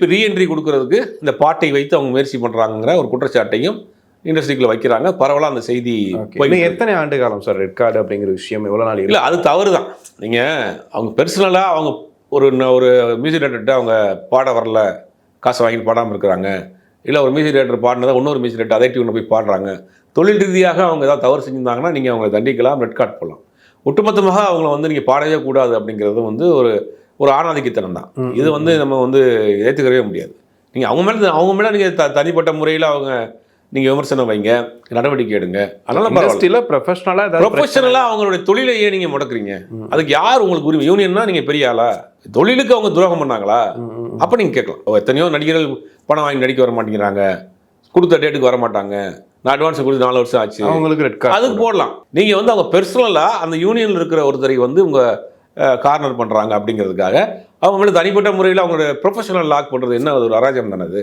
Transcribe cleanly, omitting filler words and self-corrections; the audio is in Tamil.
ரீஎன்ட்ரி கொடுக்கறதுக்கு இந்த பாட்டை வைத்து அவங்க முயற்சி பண்ணுறாங்கிற ஒரு குற்றச்சாட்டையும் இண்டஸ்ட்ரிக்குள்ள வைக்கிறாங்க. பரவலாக அந்த செய்தி எத்தனை ஆண்டு காலம் சார் ரெட் கார்டு அப்படிங்கிற விஷயம் எவ்வளோ நாள் இல்லை, அது தவறு தான். நீங்கள் அவங்க பெர்சனலாக அவங்க ஒரு மியூசிக் டைரக்டர்கிட்ட அவங்க பாட வரல, காசு வாங்கிட்டு பாடாமல் இருக்கிறாங்க, இல்லை ஒரு மியூசிக் டைரக்டர் பாடினதை இன்னொரு மியூசிக் டைரக்டர் அதே டியூனில் போய் பாடுறாங்க, தொழில் ரீதியாக அவங்க ஏதாவது தவறு செஞ்சுருந்தாங்கன்னா நீங்கள் அவங்களை தண்டிக்கலாம், ரெட் கார்டு போடலாம். ஒட்டுமொத்தமாக அவங்கள நீங்கள் பாடவே கூடாது அப்படிங்கிறது ஒரு ஆணாதிக்கத்தனம் தான். இது நம்ம ஏற்றுக்கவே முடியாது. நீங்கள் அவங்க மேலே நீங்கள் தனிப்பட்ட முறையில் நீங்கள் விமர்சனம் வைங்க, நடவடிக்கை எடுங்க. அதனால ப்ரொஃபஷனலாக அவங்களுடைய தொழிலையே நீங்கள் முடக்குறீங்க. அதுக்கு யார் உங்களுக்கு உரிமை? யூனியன்னா நீங்கள் பெரிய ஆளா? தொழிலுக்கு அவங்க துரோகம் பண்ணாங்களா? அப்போ நீங்கள் கேட்கலாம். எத்தனையோ நடிகர்கள் பணம் வாங்கி நடிக்க வர மாட்டேங்கிறாங்க, கொடுத்த டேட்டுக்கு வர மாட்டாங்க, நான் அட்வான்ஸ் கொடுத்து 4 வருஷம் ஆச்சு, அவங்களுக்கு ரெட் கார்டு அதுக்கு போடலாம். நீங்கள் அவங்க பெர்சனலாக அந்த யூனியனில் இருக்கிற ஒருத்தரை உங்கள் கார்னர் பண்ணுறாங்க அப்படிங்கிறதுக்காக அவங்க மேலே தனிப்பட்ட முறையில் அவங்களோட ப்ரொஃபஷனல் லாக் பண்ணுறது என்ன ஒரு அராஜகம் தானே அது?